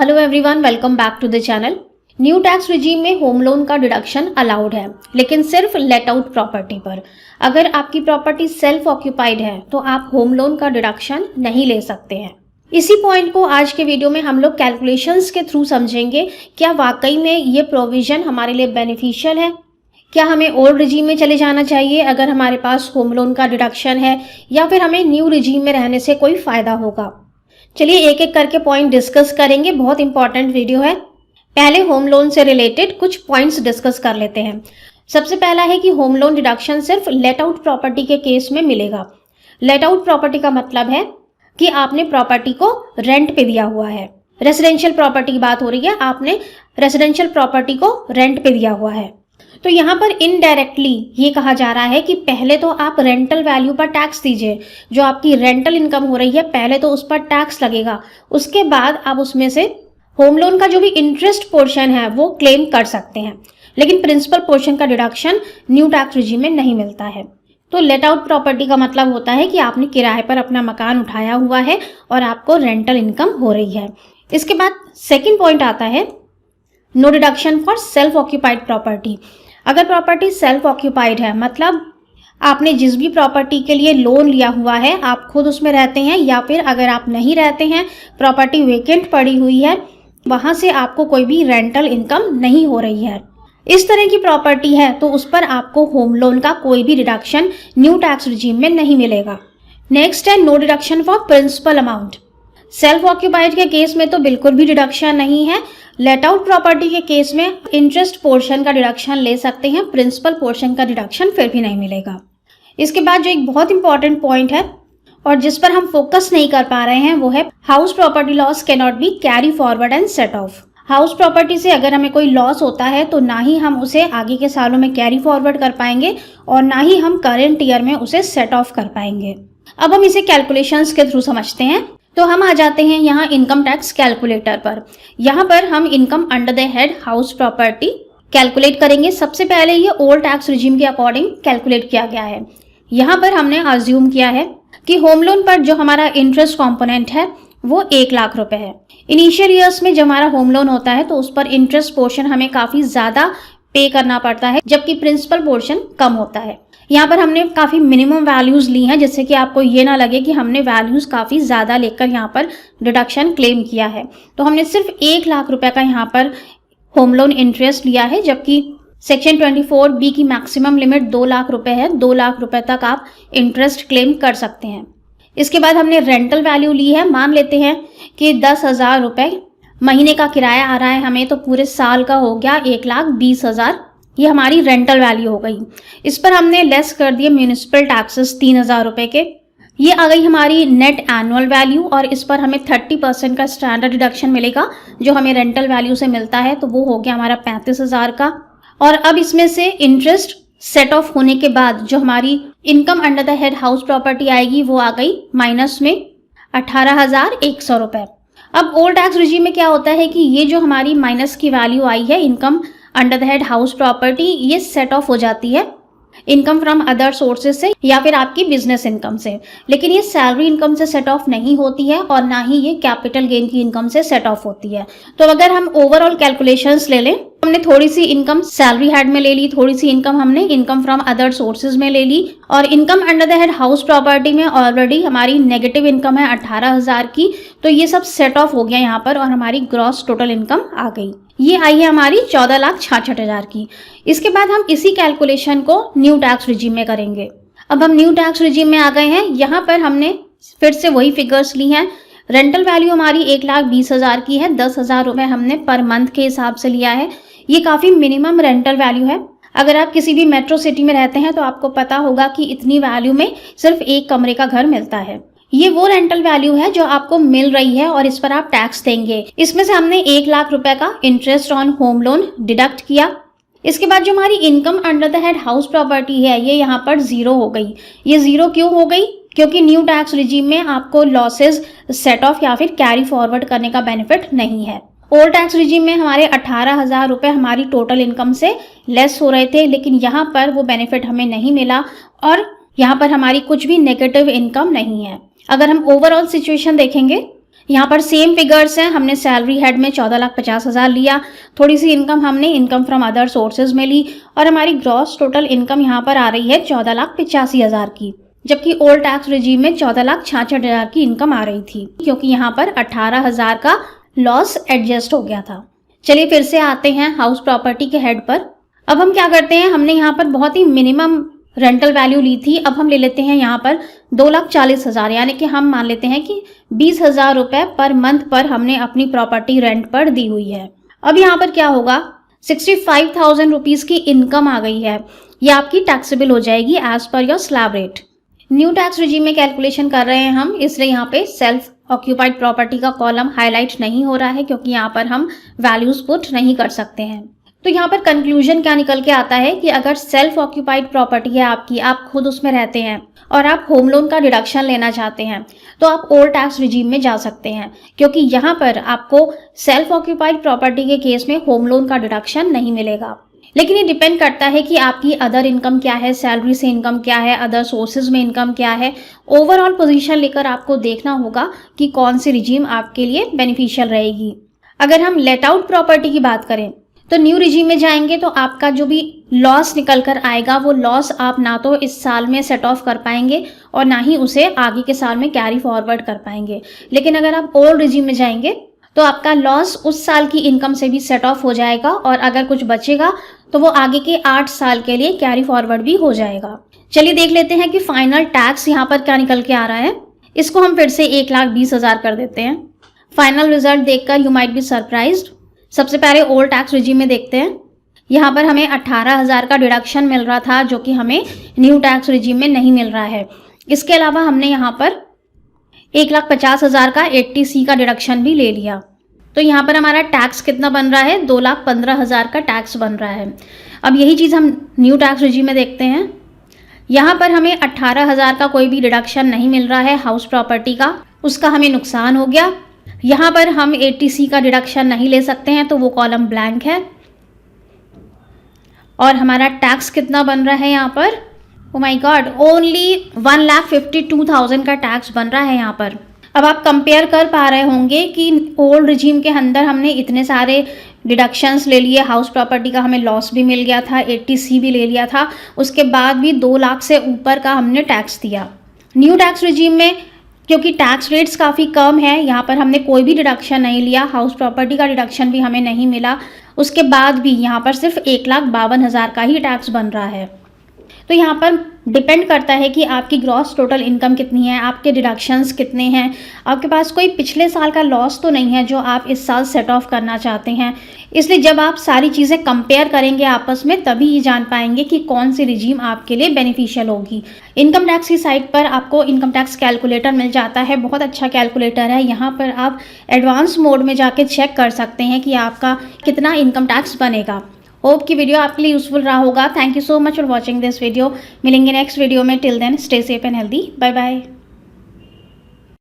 Hello everyone, welcome back to the channel. New tax regime में home loan का deduction allowed है, लेकिन सिर्फ लेट आउट प्रॉपर्टी पर। अगर आपकी प्रॉपर्टी सेल्फ ऑक्यूपाइड है तो आप होम लोन का डिडक्शन नहीं ले सकते हैं। इसी पॉइंट को आज के वीडियो में हम लोग कैलकुलेशंस के थ्रू समझेंगे। क्या वाकई में ये प्रोविजन हमारे लिए बेनिफिशियल है? क्या हमें ओल्ड रिजीम में चले जाना चाहिए अगर हमारे पास होम लोन का डिडक्शन है, या फिर हमें न्यू रिजीम में रहने से कोई फायदा होगा? चलिए एक एक करके पॉइंट डिस्कस करेंगे। बहुत इंपॉर्टेंट वीडियो है। पहले होम लोन से रिलेटेड कुछ पॉइंट्स डिस्कस कर लेते हैं। सबसे पहला है कि होम लोन डिडक्शन सिर्फ लेट आउट प्रॉपर्टी के केस में मिलेगा। लेट आउट प्रॉपर्टी का मतलब है कि आपने प्रॉपर्टी को रेंट पे दिया हुआ है। रेसिडेंशियल प्रॉपर्टी की बात हो रही है, आपने रेसिडेंशियल प्रॉपर्टी को रेंट पे दिया हुआ है। तो यहाँ पर इनडायरेक्टली ये कहा जा रहा है कि पहले तो आप रेंटल वैल्यू पर टैक्स दीजिए। जो आपकी रेंटल इनकम हो रही है पहले तो उस पर टैक्स लगेगा, उसके बाद आप उसमें से होम लोन का जो भी इंटरेस्ट पोर्शन है वो क्लेम कर सकते हैं। लेकिन प्रिंसिपल पोर्शन का डिडक्शन न्यू टैक्स रिजीम में नहीं मिलता है। तो लेट आउट प्रॉपर्टी का मतलब होता है कि आपने किराए पर अपना मकान उठाया हुआ है और आपको रेंटल इनकम हो रही है। इसके बाद सेकेंड पॉइंट आता है no deduction for self occupied property. अगर प्रॉपर्टी सेल्फ ऑक्यूपाइड है, मतलब आपने जिस भी प्रॉपर्टी के लिए लोन लिया हुआ है आप खुद उसमें रहते हैं, या फिर अगर आप नहीं रहते हैं, प्रॉपर्टी वेकेंट पड़ी हुई है, वहां से आपको कोई भी रेंटल इनकम नहीं हो रही है, इस तरह की प्रॉपर्टी है, तो उस पर आपको होम लोन का कोई भी डिडक्शन न्यू टैक्स रिजीम में नहीं मिलेगा। नेक्स्ट है no deduction for principal amount. Self occupied के केस में तो बिल्कुल भी डिडक्शन नहीं है। लेट आउट प्रॉपर्टी के केस में इंटरेस्ट पोर्शन का डिडक्शन ले सकते हैं, प्रिंसिपल पोर्शन का डिडक्शन फिर भी नहीं मिलेगा। इसके बाद जो एक बहुत इंपॉर्टेंट पॉइंट है और जिस पर हम फोकस नहीं कर पा रहे हैं वो है house property loss can not be carry forward and set of. House property से अगर हमें कोई लॉस होता है तो ना ही हम उसे आगे के सालों में कैरी फॉरवर्ड कर पाएंगे और ना ही हम करेंट ईयर में उसे सेट ऑफ कर पाएंगे। अब हम इसे कैलकुलेशंस के थ्रू समझते हैं। तो हम आ जाते हैं यहाँ इनकम टैक्स कैलकुलेटर पर। यहाँ पर हम income under the head house property calculate करेंगे। सबसे पहले ये ओल्ड टैक्स रिजीम के अकॉर्डिंग कैलकुलेट किया गया है। यहाँ पर हमने अज्यूम किया है कि होम लोन पर जो हमारा इंटरेस्ट कॉम्पोनेंट है वो 1 लाख रुपए है। इनिशियल ईयर्स में जब हमारा होम लोन होता है तो उस पर इंटरेस्ट पोर्शन हमें काफी ज्यादा पे करना पड़ता है, जबकि प्रिंसिपल पोर्शन कम होता है। यहाँ पर हमने काफ़ी मिनिमम वैल्यूज़ ली हैं, जिससे कि आपको ये ना लगे कि हमने वैल्यूज़ काफ़ी ज़्यादा लेकर यहाँ पर डिडक्शन क्लेम किया है। तो हमने सिर्फ 1 लाख रुपए का यहाँ पर होम लोन इंटरेस्ट लिया है, जबकि सेक्शन 24B की मैक्सिमम लिमिट 2 लाख रुपए है। 2 लाख रुपए तक आप इंटरेस्ट क्लेम कर सकते हैं। इसके बाद हमने रेंटल वैल्यू ली है। मान लेते हैं कि 10,000 रुपये महीने का किराया आ रहा है हमें, तो पूरे साल का हो गया 1,20,000। ये हमारी रेंटल वैल्यू हो गई। इस पर हमने लेस कर दिए म्यूनिसिपल टैक्सेस 3,000 रुपये के। ये आ गई हमारी नेट एनुअल वैल्यू, और इस पर हमें 30% का स्टैंडर्ड डिडक्शन मिलेगा जो हमें रेंटल वैल्यू से मिलता है, तो वो हो गया हमारा 35,000 का। और अब इसमें से इंटरेस्ट सेट ऑफ होने के बाद जो हमारी income under the head house property आएगी वो आ गई माइनस में 18,100 रुपये। अब ओल्ड टैक्स रिजीम में क्या होता है कि ये जो हमारी माइनस की वैल्यू आई है income under the head house property, ये सेट ऑफ हो जाती है इनकम फ्रॉम अदर सोर्सेज से या फिर आपकी बिजनेस इनकम से, लेकिन ये सैलरी इनकम से सेट ऑफ नहीं होती है और ना ही ये कैपिटल गेन की इनकम से सेट ऑफ होती है। तो अगर हम ओवरऑल कैलकुलेशंस ले लें, हमने थोड़ी सी इनकम सैलरी हेड में ले ली, थोड़ी सी इनकम हमने इनकम फ्रॉम अदर सोर्सेज में ले ली, और income under the head house property में ऑलरेडी हमारी नेगेटिव इनकम है 18,000 की, तो ये सब सेट ऑफ हो गया यहाँ पर और हमारी ग्रॉस टोटल इनकम आ गई। ये आई है हमारी 14,66,000 की। इसके बाद हम इसी कैलकुलेशन को न्यू टैक्स रिजीम में करेंगे। अब हम न्यू टैक्स रिजीम में आ गए हैं। यहाँ पर हमने फिर से वही फिगर्स ली हैं। रेंटल वैल्यू हमारी 1,20,000 की है। 10,000 रुपये हमने पर मंथ के हिसाब से लिया है। ये काफ़ी मिनिमम रेंटल वैल्यू है। अगर आप किसी भी मेट्रो सिटी में रहते हैं तो आपको पता होगा कि इतनी वैल्यू में सिर्फ 1 कमरे का घर मिलता है। ये वो रेंटल वैल्यू है जो आपको मिल रही है और इस पर आप टैक्स देंगे। इसमें से हमने 1 लाख रुपए का interest on home loan deduct किया। इसके बाद जो हमारी income under the head house property है ये यहाँ पर 0 हो गई। ये 0 क्यों हो गई? क्योंकि न्यू टैक्स रिजीम में आपको लॉसेज सेट ऑफ या फिर कैरी फॉरवर्ड करने का बेनिफिट नहीं है। ओल्ड टैक्स रिजीम में हमारे 18,000 रुपये हमारी टोटल इनकम से लेस हो रहे थे, लेकिन यहाँ पर वो बेनिफिट हमें नहीं मिला और यहाँ पर हमारी कुछ भी नेगेटिव इनकम नहीं है। अगर हम ओवरऑल सिचुएशन देखेंगे यहाँ पर सेम फिगर्स हैं, हमने सैलरी हेड में 14,50,000 लिया, थोड़ी सी इनकम हमने इनकम फ्रॉम अदर सोर्सेज में ली और हमारी ग्रॉस टोटल इनकम यहाँ पर आ रही है 14,85,000 की, जबकि ओल्ड टैक्स रिजीम में 14,66,000 की इनकम आ रही थी, क्योंकि यहाँ पर 18,000 का लॉस एडजस्ट हो गया था। चलिए फिर से आते हैं हाउस प्रॉपर्टी के हेड पर। अब हम क्या करते हैं, हमने यहाँ पर बहुत ही मिनिमम रेंटल वैल्यू ली थी, अब हम ले लेते हैं यहाँ पर 2,40,000, यानी कि हम मान लेते हैं कि 20,000 रुपए पर मंथ पर हमने अपनी प्रॉपर्टी रेंट पर दी हुई है। अब यहाँ पर क्या होगा, 65,000 रुपीज़ की इनकम आ गई है, ये आपकी टैक्सेबल हो जाएगी as per your slab rate. New tax regime में कैलकुलेशन कर रहे हैं हम, इसलिए यहाँ पे सेल्फ ऑक्यूपाइड प्रॉपर्टी का कॉलम हाईलाइट नहीं हो रहा है, क्योंकि यहाँ पर हम वैल्यूज पुट नहीं कर सकते हैं। तो यहाँ पर कंक्लूजन क्या निकल के आता है कि अगर सेल्फ ऑक्यूपाइड प्रॉपर्टी है आपकी, आप खुद उसमें रहते हैं और आप होम लोन का डिडक्शन लेना चाहते हैं, तो आप ओल्ड टैक्स रिजीम में जा सकते हैं, क्योंकि यहाँ पर आपको सेल्फ ऑक्यूपाइड प्रॉपर्टी के केस में होम लोन का डिडक्शन नहीं मिलेगा। लेकिन ये डिपेंड करता है कि आपकी अदर इनकम क्या है, सैलरी से इनकम क्या है, अदर सोर्सेज में इनकम क्या है। ओवरऑल पोजीशन लेकर आपको देखना होगा कि कौन सी रिजीम आपके लिए बेनिफिशियल रहेगी। अगर हम लेट आउट प्रॉपर्टी की बात करें तो न्यू रिजीम में जाएंगे तो आपका जो भी लॉस निकल कर आएगा, वो लॉस आप ना तो इस साल में सेट ऑफ कर पाएंगे और ना ही उसे आगे के साल में कैरी फॉरवर्ड कर पाएंगे। लेकिन अगर आप ओल्ड रिजीम में जाएंगे तो आपका लॉस उस साल की इनकम से भी सेट ऑफ हो जाएगा और अगर कुछ बचेगा तो वो आगे के 8 साल के लिए कैरी फॉरवर्ड भी हो जाएगा। चलिए देख लेते हैं कि फाइनल टैक्स यहाँ पर क्या निकल के आ रहा है। इसको हम फिर से 1,20,000 कर देते हैं। फाइनल रिजल्ट देखकर यू माइट बी सरप्राइज्ड। सबसे पहले ओल्ड टैक्स रिजीम में देखते हैं। यहाँ पर हमें 18,000 का डिडक्शन मिल रहा था, जो कि हमें न्यू टैक्स रिजीम में नहीं मिल रहा है। इसके अलावा हमने यहाँ पर 1,50,000 का 80C का डिडक्शन भी ले लिया। तो यहाँ पर हमारा टैक्स कितना बन रहा है, 2,15,000 का टैक्स बन रहा है। अब यही चीज़ हम न्यू टैक्स रिजीम में देखते हैं। यहाँ पर हमें 18,000 का कोई भी डिडक्शन नहीं मिल रहा है हाउस प्रॉपर्टी का, उसका हमें नुकसान हो गया। यहाँ पर हम 80C का डिडक्शन नहीं ले सकते हैं, तो वो कॉलम ब्लैंक है। और हमारा टैक्स कितना बन रहा है यहाँ पर, ओ माय गॉड, ओनली 1,52,000 का टैक्स बन रहा है यहाँ पर। अब आप कंपेयर कर पा रहे होंगे कि ओल्ड रिजीम के अंदर हमने इतने सारे डिडक्शंस ले लिए, हाउस प्रॉपर्टी का हमें लॉस भी मिल गया था, 80C भी ले लिया था, उसके बाद भी 2 लाख से ऊपर का हमने टैक्स दिया। न्यू टैक्स रिजीम में क्योंकि टैक्स रेट्स काफ़ी कम है, यहाँ पर हमने कोई भी डिडक्शन नहीं लिया, हाउस प्रॉपर्टी का डिडक्शन भी हमें नहीं मिला, उसके बाद भी यहाँ पर सिर्फ 1,52,000 का ही टैक्स बन रहा है। तो यहाँ पर डिपेंड करता है कि आपकी ग्रॉस टोटल इनकम कितनी है, आपके डिडक्शंस कितने हैं, आपके पास कोई पिछले साल का लॉस तो नहीं है जो आप इस साल सेट ऑफ करना चाहते हैं। इसलिए जब आप सारी चीज़ें कंपेयर करेंगे आपस में, तभी ये जान पाएंगे कि कौन सी रिजीम आपके लिए बेनिफिशियल होगी। इनकम टैक्स की साइट पर आपको इनकम टैक्स कैलकुलेटर मिल जाता है, बहुत अच्छा कैलकुलेटर है। यहाँ पर आप एडवांस मोड में जाके चेक कर सकते हैं कि आपका कितना इनकम टैक्स बनेगा। होप की वीडियो आपके लिए यूजफुल रहा होगा। Thank you so much for watching this video. मिलेंगे नेक्स्ट वीडियो में। Till then stay safe and healthy. Bye bye.